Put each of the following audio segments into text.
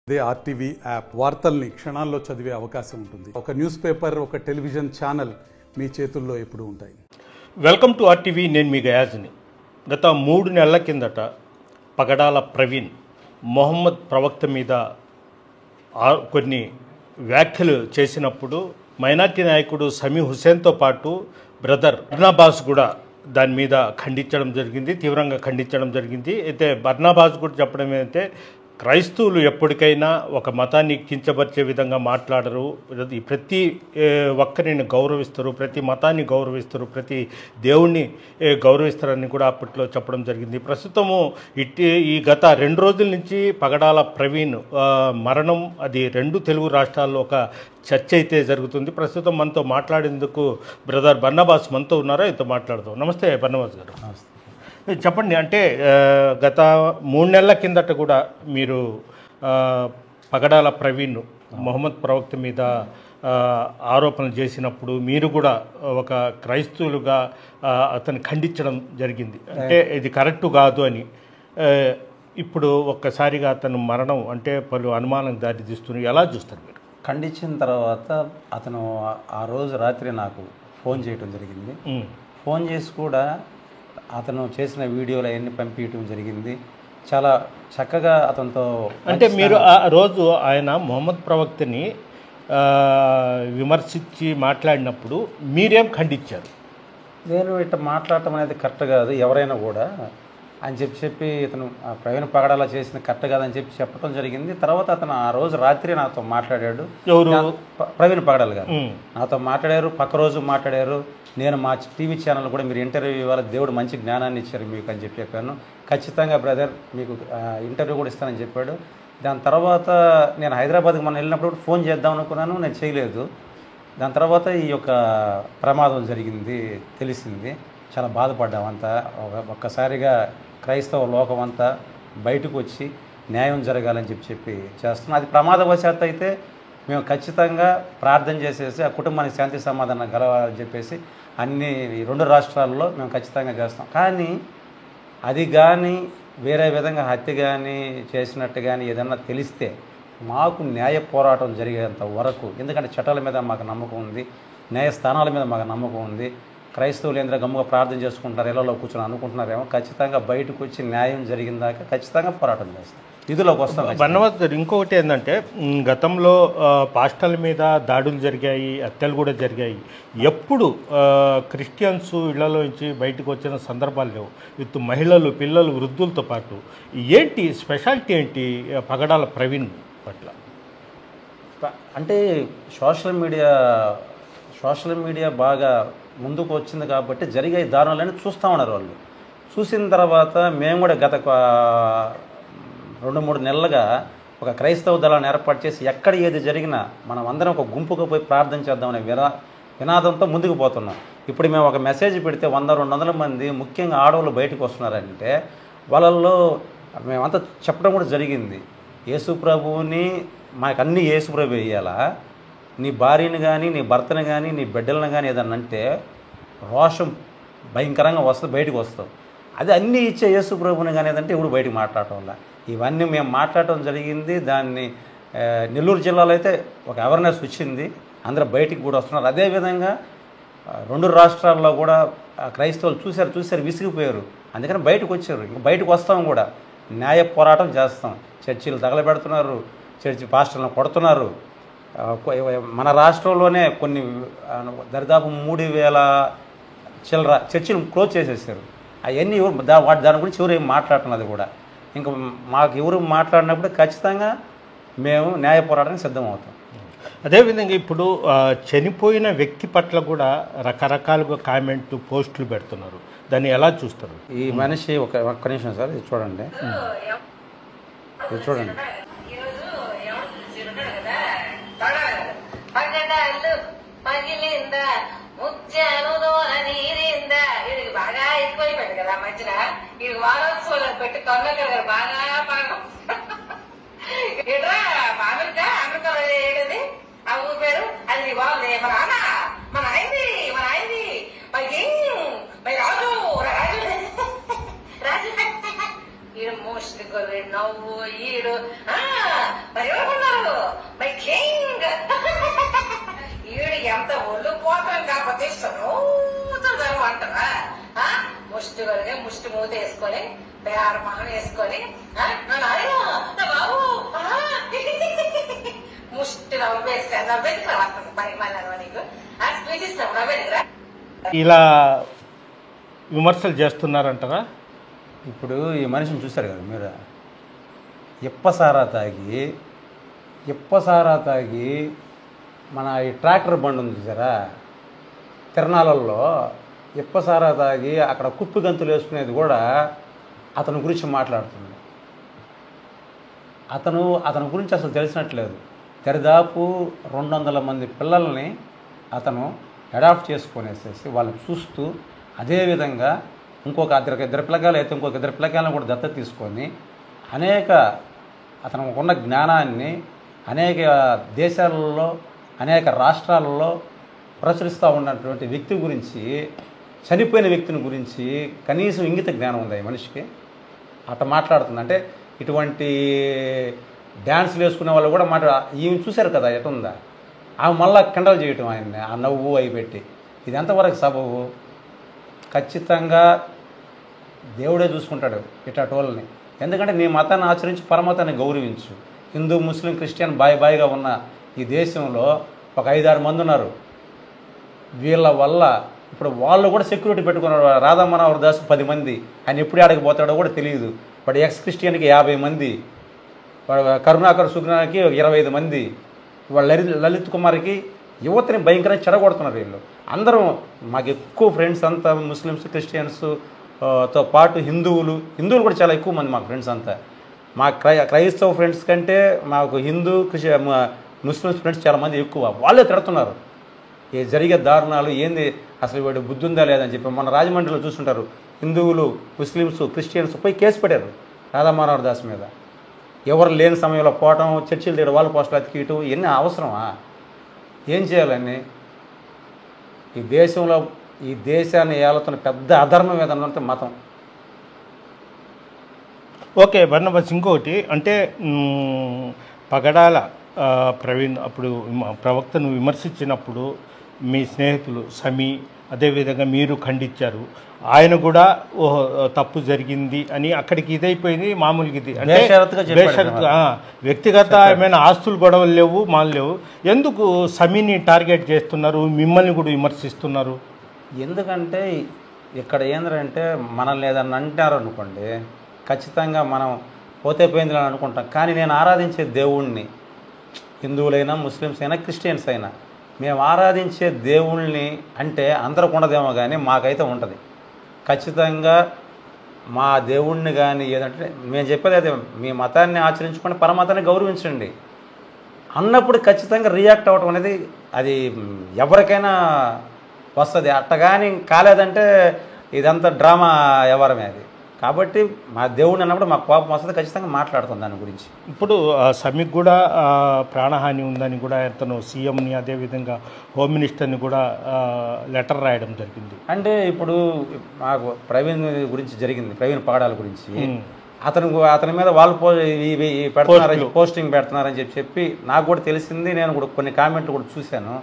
అదే RTV app వార్తల్ని క్షణాల్లో చదివే అవకాశం ఉంటుంది. ఒక న్యూస్ పేపర్, ఒక టెలివిజన్ ఛానల్ మీ చేతుల్లో ఎప్పుడూ ఉంటాయి. Welcome to RTV. నేను మీ గయాజ్ని. గత 3 నెలల కిందట పగడాల ప్రవీణ్ మొహమ్మద్ ప్రవక్త మీద కొన్ని వ్యాఖ్యలు చేసినప్పుడు మైనార్టీ నాయకుడు సమీ హుస్సేన్తో పాటు బ్రదర్ బర్నాబాస్ కూడా దాని మీద ఖండించడం జరిగింది, తీవ్రంగా ఖండించడం జరిగింది. అయితే బర్నాబాస్ కూడా చెప్పడం ఏంటంటే, క్రైస్తవులు ఎప్పటికైనా ఒక మతాన్ని కించపరిచే విధంగా మాట్లాడరు, ప్రతి ఒక్కరిని గౌరవిస్తారు, ప్రతి మతాన్ని గౌరవిస్తారు, ప్రతి దేవుణ్ణి గౌరవిస్తారని కూడా అప్పట్లో చెప్పడం జరిగింది. ప్రస్తుతము ఈ గత 2 రోజుల నుంచి పగడాల ప్రవీణ్ మరణం అది 2 తెలుగు రాష్ట్రాల్లో ఒక చర్చ అయితే జరుగుతుంది. ప్రస్తుతం మనతో మాట్లాడేందుకు బ్రదర్ బర్నాబాస్ మనతో ఉన్నారా? ఇంతో మాట్లాడదాం. నమస్తే బర్నాబాస్ గారు. చెప్పండి, అంటే గత 3 నెలల కిందట కూడా మీరు పగడాల ప్రవీణ్ మొహమ్మద్ ప్రవక్త మీద ఆరోపణలు చేసినప్పుడు మీరు కూడా ఒక క్రైస్తవులుగా అతను ఖండించడం జరిగింది. అంటే ఇది కరెక్టు కాదు అని. ఇప్పుడు ఒక్కసారిగా అతను మరణం అంటే పలు అనుమానాలకు దారితీస్తుంది. ఎలా చూస్తారు మీరు? ఖండించిన తర్వాత అతను ఆ రోజు రాత్రి నాకు ఫోన్ చేయడం జరిగింది. ఫోన్ చేసి కూడా అతను చేసిన వీడియోలు అవన్నీ పంపించడం జరిగింది. చాలా చక్కగా అతనితో, అంటే మీరు ఆ రోజు ఆయన మొహమ్మద్ ప్రవక్తని విమర్శించి మాట్లాడినప్పుడు మీరేం ఖండించారు? నేను ఇట్లా మాట్లాడటం అనేది కరెక్ట్ కాదు, ఎవరైనా కూడా అని చెప్పి ఇతను ప్రవీణ్ పగడాల చేసిన కరెక్ట్ కాదని చెప్పడం జరిగింది. తర్వాత అతను ఆ రోజు రాత్రి నాతో మాట్లాడాడు. ప్రవీణ్ పగడాల గారు నాతో మాట్లాడారు, పక్క రోజు మాట్లాడారు. నేను మా టీవీ ఛానల్ కూడా మీరు ఇంటర్వ్యూ ఇవ్వాలి, దేవుడు మంచి జ్ఞానాన్ని ఇచ్చారు మీకు అని చెప్పాను. ఖచ్చితంగా బ్రదర్ మీకు ఇంటర్వ్యూ కూడా ఇస్తానని చెప్పాడు. దాని తర్వాత నేను హైదరాబాద్కి మనం వెళ్ళినప్పుడు ఫోన్ చేద్దాం అనుకున్నాను, నేను చేయలేదు. దాని తర్వాత ఈ యొక్క ప్రమాదం జరిగింది తెలిసింది. చాలా బాధపడ్డామంతా. ఒక్కసారిగా క్రైస్తవ లోకం అంతా బయటకు వచ్చి న్యాయం జరగాలని చెప్పి చేస్తున్నాం. అది ప్రమాదవశాత్తు అయితే మేము ఖచ్చితంగా ప్రార్థన చేసేసి ఆ కుటుంబానికి శాంతి సమాధానం కలవాలని చెప్పేసి అన్ని 2 రాష్ట్రాల్లో మేము ఖచ్చితంగా చేస్తాం. కానీ అది కానీ వేరే విధంగా హత్య కానీ చేసినట్టు కానీ ఏదన్నా తెలిస్తే మాకు న్యాయ పోరాటం జరిగేంత వరకు, ఎందుకంటే చట్టాల మీద మాకు నమ్మకం ఉంది, న్యాయస్థానాల మీద మాకు నమ్మకం ఉంది. క్రైస్తవులు ఏంద్ర గమ్ముగా ప్రార్థన చేసుకుంటారు, ఇళ్లలో కూర్చొని అనుకుంటున్నారేమో. ఖచ్చితంగా బయటకు వచ్చి న్యాయం జరిగిన దాకా ఖచ్చితంగా పోరాటం చేస్తాం, ఇదిలోకి వస్తాం. బర్నాబాస్ గారు, ఇంకొకటి ఏంటంటే గతంలో పాస్టర్ల మీద దాడులు జరిగాయి, హత్యలు కూడా జరిగాయి. ఎప్పుడు క్రిస్టియన్స్ ఇళ్లలో నుంచి బయటకు వచ్చిన సందర్భాలు లేవు. విత్ మహిళలు, పిల్లలు, వృద్ధులతో పాటు. ఏంటి స్పెషాలిటీ ఏంటి పగడాల ప్రవీణ్ పట్ల? అంటే సోషల్ మీడియా బాగా ముందుకు వచ్చింది కాబట్టి జరిగే దారుణాలని చూస్తూ ఉన్నారు వాళ్ళు. చూసిన తర్వాత మేము కూడా గత 2-3 నెలలుగా ఒక క్రైస్తవ దళాన్ని ఏర్పాటు చేసి ఎక్కడ ఏది జరిగినా మనం అందరం ఒక గుంపుగా పోయి ప్రార్థన చేద్దామనే వినాదంతో ముందుకు పోతున్నాం. ఇప్పుడు మేము ఒక మెసేజ్ పెడితే 100-200 మంది, ముఖ్యంగా ఆడవాళ్ళు బయటకు వస్తున్నారంటే వాళ్ళల్లో మేమంతా చెప్పడం కూడా జరిగింది. యేసు ప్రభువుని మాకు అన్నీ యేసు ప్రభు వేయాలా, నీ భార్యని కానీ, నీ భర్తని కానీ, నీ బిడ్డలను కానీ ఏదన్నా అంటే రోషం భయంకరంగా వస్తుంది, బయటకు వస్తావు. అది అన్నీ ఇచ్చే యేసు ప్రభుని కానీ ఏదంటే ఇప్పుడు బయటకు మాట్లాడటం వల్ల ఇవన్నీ మేము మాట్లాడటం జరిగింది. దాన్ని నెల్లూరు జిల్లాలో అయితే ఒక అవేర్నెస్ వచ్చింది, అందరూ బయటికి కూడా వస్తున్నారు. అదేవిధంగా 2 రాష్ట్రాల్లో కూడా క్రైస్తవులు చూశారు విసిగిపోయారు. అందుకని బయటకు వచ్చారు. ఇంకా బయటకు వస్తాం కూడా, న్యాయ పోరాటం చేస్తాం. చర్చిలు తగలబెడుతున్నారు, చర్చి పాస్టర్లను కొడుతున్నారు. మన రాష్ట్రంలోనే కొన్ని దరిదాపు 3000 చిల్లర చర్చిలు క్లోజ్ చేసేసారు. అవన్నీ దాని గురించి ఎవరు ఏం మాట్లాడుతున్నది కూడా. ఇంకా మాకు ఎవరు మాట్లాడినప్పుడు ఖచ్చితంగా మేము న్యాయ పోరాటానికి సిద్ధమవుతాం. అదేవిధంగా ఇప్పుడు చనిపోయిన వ్యక్తి పట్ల కూడా రకరకాలుగా కామెంట్లు, పోస్టులు పెడుతున్నారు. దాన్ని ఎలా చూస్తారు? ఈ మనిషి ఒక్క నిమిషం సార్, ఇది చూడండి. బాగా ఎక్కువైపోయింది కదా మధ్యన. ఇది వారోత్సవాలు పెట్టి కర్ణాటక బాగా ఇట్రా అమెరికా ఏడది ఆ ఊరు పేరు, అది నీ బాగుంది. మా నాన్న మన ఆయనది రాజు ఈడు మోస్ట్ గొర్రె నవ్వు ఈడు మరి ఎవరు పంపిస్తాను అంటారా? ముష్టి కొరిగే ముష్టి మూత వేసుకొని పేర మహం వేసుకొని బాబు ముష్టి నవ్వు వేసుకొని నవ్వేదికి రాస్తుంది పని మళ్ళీ నీకు స్పీచ్ ఇస్తాం నవ్వేదిరా. ఇలా విమర్శలు చేస్తున్నారంటారా? ఇప్పుడు ఈ మనిషిని చూశారు కదా మీరు, ఇప్పసారా తాగి మన ఈ ట్రాక్టర్ బండి ఉంది చూసారా తిరణాలలో, ఇప్పసారా తాగి అక్కడ కుప్పి గంతులు వేసుకునేది కూడా అతని గురించి మాట్లాడుతుంది. అతని గురించి అసలు తెలిసినట్లేదు. దరిదాపు 200 మంది పిల్లల్ని అతను అడాప్ట్ చేసుకునేసేసి వాళ్ళని చూస్తూ, అదేవిధంగా ఇద్దరు పిల్లకాయలు అయితే ఇంకొక 2 పిల్లకాయలను కూడా దత్తత తీసుకొని అతనుకున్న జ్ఞానాన్ని అనేక దేశాలలో అనేక రాష్ట్రాలలో ప్రచురిస్తూ ఉన్నటువంటి వ్యక్తి గురించి, చనిపోయిన వ్యక్తిని గురించి కనీసం ఇంగిత జ్ఞానం ఉంది ఈ మనిషికి. అట్లా మాట్లాడుతుంది. అంటే ఇటువంటి డ్యాన్సులు వేసుకునే వాళ్ళు కూడా ఈమె చూశారు కదా ఎటుందా, ఆమె మళ్ళా కిండలు చేయటం ఆయన్ని ఆ నవ్వు అయి పెట్టి. ఇది ఎంతవరకు సబబు? ఖచ్చితంగా దేవుడే చూసుకుంటాడు ఇటాటోళ్ళని. ఎందుకంటే నీ మతాన్ని ఆచరించి పరమతాన్ని గౌరవించు. హిందూ ముస్లిం క్రిస్టియన్ బాయిగా ఉన్న ఈ దేశంలో ఒక 5-6 మంది ఉన్నారు. వీళ్ళ వల్ల ఇప్పుడు వాళ్ళు కూడా సెక్యూరిటీ పెట్టుకున్నారు. రాధామనోహర్ దాస్ 10 మంది, ఆయన ఎప్పుడు ఆడకి పోతాడో కూడా తెలియదు. వాడు ఎక్స్ క్రిస్టియన్కి 50 మంది, వాడు కరుణాకర్ సుగ్నాకి 25 మంది, వాడు లలిత్ కుమార్కి యువతని భయంకరంగా చెడగొడుతున్నారు వీళ్ళు. అందరం మాకు ఎక్కువ ఫ్రెండ్స్ అంతా ముస్లిమ్స్ క్రిస్టియన్స్ తో పాటు హిందువులు కూడా చాలా ఎక్కువ మంది మాకు ఫ్రెండ్స్ అంతా. మా క్రైస్తవ ఫ్రెండ్స్ కంటే మాకు హిందూ ముస్లిమ్స్ ఫ్రెండ్స్ చాలామంది ఎక్కువ. వాళ్ళే తిడుతున్నారు ఈ జరిగే దారుణాలు ఏంది, అసలు వీడు బుద్ధి ఉందా లేదని చెప్పి. మన రాజమండ్రిలో చూస్తుంటారు, హిందువులు ముస్లిమ్స్ క్రిస్టియన్స్ పోయి కేసు పెట్టారు రాధామనోహర్ దాస్ మీద. ఎవరు లేని సమయంలో పోవటం, చర్చిలు తీయడం, వాళ్ళ పోస్టులు అతికియటం, ఇవన్నీ అవసరమా? ఏం చేయాలని? ఈ దేశాన్ని ఏలుతున్న పెద్ద అధర్మం ఏదన్నంటే మతం. ఓకే బర్నబాస్, ఇంకొకటి అంటే పగడాల ప్రవీణ్ అప్పుడు ప్రవక్తను విమర్శించినప్పుడు మీ స్నేహితులు సమీ అదేవిధంగా మీరు ఖండించారు. ఆయన కూడా తప్పు జరిగింది అని అక్కడికి ఇదైపోయింది. మామూలుగా ఇది అంటే వ్యక్తిగతమైన ఆస్తులు గొడవలు లేవు, మాలు లేవు. ఎందుకు సమీని టార్గెట్ చేస్తున్నారు, మిమ్మల్ని కూడా విమర్శిస్తున్నారు? ఎందుకంటే ఇక్కడ ఏంటంటే మనల్ని ఏదన్నా అంటారు అనుకోండి, ఖచ్చితంగా మనం పోతే పోయింది అని అనుకుంటాం. కానీ నేను ఆరాధించే దేవుణ్ణి, హిందువులైనా ముస్లిమ్స్ అయినా క్రిస్టియన్స్ అయినా, మేము ఆరాధించే దేవుళ్ళని అంటే అందరికి ఉండదేమో కానీ మాకైతే ఉంటుంది. ఖచ్చితంగా మా దేవుణ్ణి కానీ ఏదంటే మేము చెప్పేది అదే, మీ మతాన్ని ఆచరించుకొని పరమతాన్ని గౌరవించండి అన్నప్పుడు ఖచ్చితంగా రియాక్ట్ అవ్వటం అనేది అది ఎవరికైనా వస్తుంది. అట్టగాని కాలేదంటే ఇదంతా డ్రామా వ్యవహారమే అది. కాబట్టి మా దేవుడిని అన్నప్పుడు మాకు కోపం వస్తుంది, ఖచ్చితంగా మాట్లాడుతుంది దాని గురించి. ఇప్పుడు సమీకి కూడా ప్రాణహాని ఉందని కూడా అతను సీఎంని అదేవిధంగా హోమ్ మినిస్టర్ని కూడా లెటర్ రాయడం జరిగింది. అంటే ఇప్పుడు మాకు ప్రవీణ్ గురించి జరిగింది, ప్రవీణ్ పగడాల గురించి అతని మీద వాళ్ళు పెడుతున్నారు, పోస్టింగ్ పెడుతున్నారని చెప్పి నాకు కూడా తెలిసింది. నేను కూడా కొన్ని కామెంట్లు కూడా చూశాను.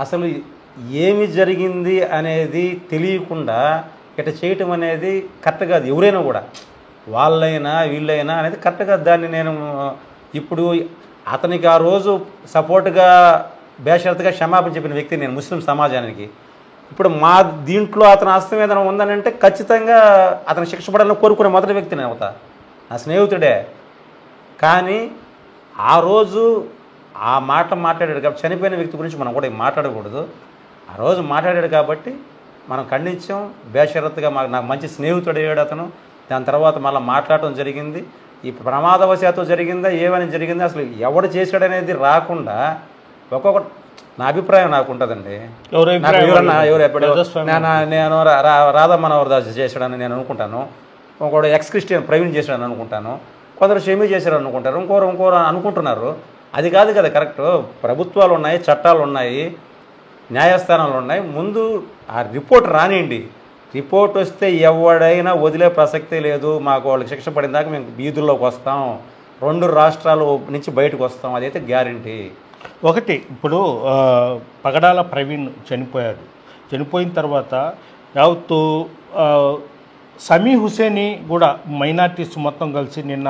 అసలు ఏమి జరిగింది అనేది తెలియకుండా ఇట్లా చేయటం అనేది కరెక్ట్ కాదు. ఎవరైనా కూడా వాళ్ళైనా వీళ్ళైనా అనేది కరెక్ట్ కాదు. దాన్ని నేను ఇప్పుడు అతనికి ఆ రోజు సపోర్ట్గా బేషరతుగా క్షమాపణ చెప్పిన వ్యక్తి నేను ముస్లిం సమాజానికి. ఇప్పుడు మా దీంట్లో అతని హస్తం ఏదైనా ఉందని అంటే ఖచ్చితంగా అతను శిక్ష పడాలని కోరుకునే మొదటి వ్యక్తి నేను అవుతా, నా స్నేహితుడే. కానీ ఆ రోజు ఆ మాట మాట్లాడాడు కాబట్టి చనిపోయిన వ్యక్తి గురించి మనం కూడా మాట్లాడకూడదు. ఆ రోజు మాట్లాడాడు కాబట్టి మనం ఖండించాం బేషరత్తుగా. నాకు మంచి స్నేహితుడు అయ్యాడు అతను. దాని తర్వాత మళ్ళీ మాట్లాడటం జరిగింది. ఈ ప్రమాదవశాత్తు జరిగిందా ఏమని జరిగిందా అసలు ఎవడు చేశాడనేది రాకుండా ఒక్కొక్క నా అభిప్రాయం నాకు ఉంటుందండి. ఎవరు ఎప్పుడు నేను రాధా మనోహర్ దాస్ చేశాడని నేను అనుకుంటాను, ఇంకోటి ఎక్స్ క్రిస్టియన్ ప్రవీణ్ చేశాడని అనుకుంటాను, కొందరు షమీ చేశాడు అనుకుంటారు, ఇంకోరు అనుకుంటున్నారు. అది కాదు కదా కరెక్ట్. ప్రభుత్వాలు ఉన్నాయి, చట్టాలు ఉన్నాయి, న్యాయస్థానాలు ఉన్నాయి. ముందు ఆ రిపోర్ట్ రానియండి. రిపోర్ట్ వస్తే ఎవడైనా వదిలే ప్రసక్తే లేదు. మాకు వాళ్ళకి శిక్ష పడిన దాకా మేము వీధుల్లోకి వస్తాం, 2 రాష్ట్రాల నుంచి బయటకు వస్తాం, అదైతే గ్యారంటీ. ఒకటి ఇప్పుడు పగడాల ప్రవీణ్ చనిపోయాడు. చనిపోయిన తర్వాత యావత్తు సమీ హుసేని కూడా మైనార్టీస్ మొత్తం కలిసి నిన్న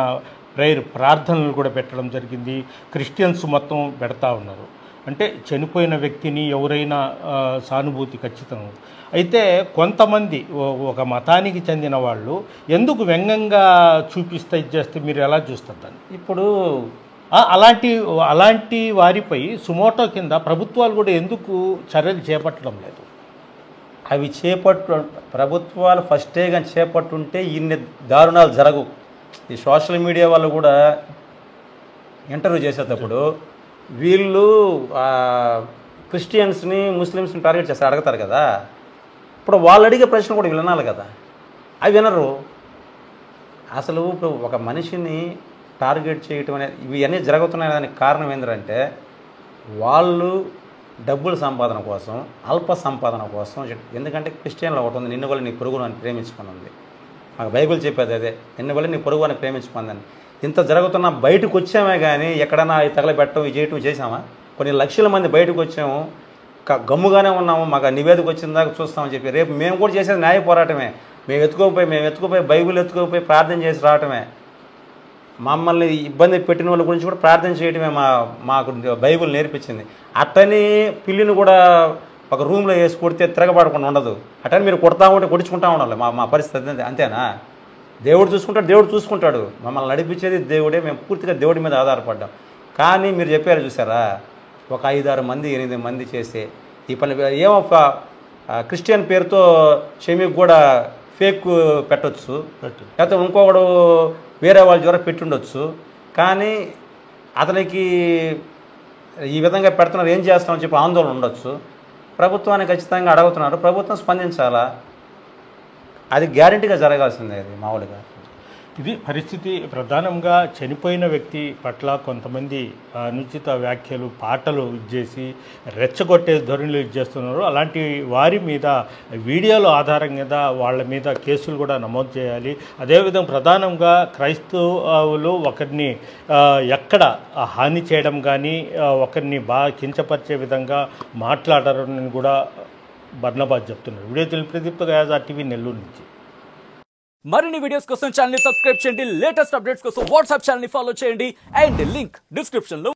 ప్రార్థనలు కూడా పెట్టడం జరిగింది. క్రిస్టియన్స్ మొత్తం పెడతా ఉన్నారు. అంటే చనిపోయిన వ్యక్తిని ఎవరైనా సానుభూతి ఖచ్చితం. అయితే కొంతమంది ఒక మతానికి చెందిన వాళ్ళు ఎందుకు వ్యంగ్యంగా చూపిస్తే ఇచ్చేస్తే మీరు ఎలా చూస్తారు దాన్ని? ఇప్పుడు అలాంటి వారిపై సుమోటో కింద ప్రభుత్వాలు కూడా ఎందుకు చర్యలు చేపట్టడం లేదు? అవి ప్రభుత్వాలు ఫస్టే కానీ చేపట్టుంటే ఇన్ని దారుణాలు జరగవు. ఈ సోషల్ మీడియా వాళ్ళు కూడా ఇంటర్వ్యూ చేసేటప్పుడు వీళ్ళు క్రిస్టియన్స్ని ముస్లిమ్స్ని టార్గెట్ చేస్తారు, అడుగుతారు కదా. ఇప్పుడు వాళ్ళు అడిగే ప్రశ్న కూడా వీళ్ళు వినాలి కదా, అవి వినరు. అసలు ఇప్పుడు ఒక మనిషిని టార్గెట్ చేయటం అనేది ఇవన్నీ జరుగుతున్నాయి. దానికి కారణం ఏంటంటే వాళ్ళు డబ్బుల సంపాదన కోసం, అల్ప సంపాదన కోసం. ఎందుకంటే క్రిస్టియన్లో ఒకటి ఉంది, నిన్ను వల్ల నీ పొరుగును అని ప్రేమించుకుని ఉంది. మాకు బైబిల్ చెప్పేది అదే, నిన్ను వల్ల నీ పొరుగు అని ప్రేమించుకుందని. ఇంత జరుగుతున్నా బయటకు వచ్చామే కానీ ఎక్కడన్నా తగలబెట్టడం ఇది చేయటం చేసామా? కొన్ని లక్షల మంది బయటకు వచ్చాము, గమ్ముగానే ఉన్నాము. మాకు నివేదిక వచ్చిన దాకా చూస్తామని చెప్పి రేపు మేము కూడా చేసేది న్యాయ పోరాటమే. మేము ఎత్తుకోపోయి బైబిల్ ఎత్తుకోపోయి ప్రార్థన చేసి రావటమే. మమ్మల్ని ఇబ్బంది పెట్టిన వాళ్ళ గురించి కూడా ప్రార్థన చేయటమే మాకు బైబిల్ నేర్పించింది. అట్టని పిల్లిని కూడా ఒక రూమ్లో వేసి కొడితే తిరగబడకుండా ఉండదు. అట్టని మీరు కొడతా ఉంటే కొడుచుకుంటా ఉండాలి. మా పరిస్థితి అంతేనా? దేవుడు చూసుకుంటాడు. మమ్మల్ని నడిపించేది దేవుడే. మేము పూర్తిగా దేవుడి మీద ఆధారపడ్డాం. కానీ మీరు చెప్పారు చూసారా, ఒక 5-6 మంది 8 మంది చేసే ఈ పని ఏమో క్రిస్టియన్ పేరుతో షమీకి కూడా ఫేక్ పెట్టవచ్చు, లేకపోతే ఇంకొకడు వేరే వాళ్ళ ద్వారా పెట్టుండొచ్చు. కానీ అతనికి ఈ విధంగా పెడుతున్నారు, ఏం చేస్తామని చెప్పి ఆందోళన ఉండొచ్చు. ప్రభుత్వాన్ని ఖచ్చితంగా అడుగుతున్నారు, ప్రభుత్వం స్పందించాలా. అది గ్యారెంటీగా జరగాల్సిందే. అది మామూలుగా ఇది పరిస్థితి. ప్రధానంగా చనిపోయిన వ్యక్తి పట్ల కొంతమంది అనుచిత వ్యాఖ్యలు, పాటలు ఇచ్చేసి రెచ్చగొట్టే ధోరణిలు ఇచ్చేస్తున్నారు. అలాంటి వారి మీద వీడియోల ఆధారంగా వాళ్ళ మీద కేసులు కూడా నమోదు చేయాలి. అదేవిధంగా ప్రధానంగా క్రైస్తవులు ఒకరిని ఎక్కడ హాని చేయడం కానీ, ఒకరిని బాగా కించపరిచే విధంగా మాట్లాడారని కూడా బర్నబాద్ చెప్తున్నారు. వీడియో ప్రదీప్తో గయాజ్ RTV నెల్లూరు నుంచి. మరిన్ని వీడియోస్ కోసం ఛానల్ ని సబ్స్క్రైబ్ చేయండి. లేటెస్ట్ అప్డేట్స్ కోసం వాట్సాప్ ఛానల్ ని ఫాలో చేయండి. అండ్ లింక్ డిస్క్రిప్షన్ లో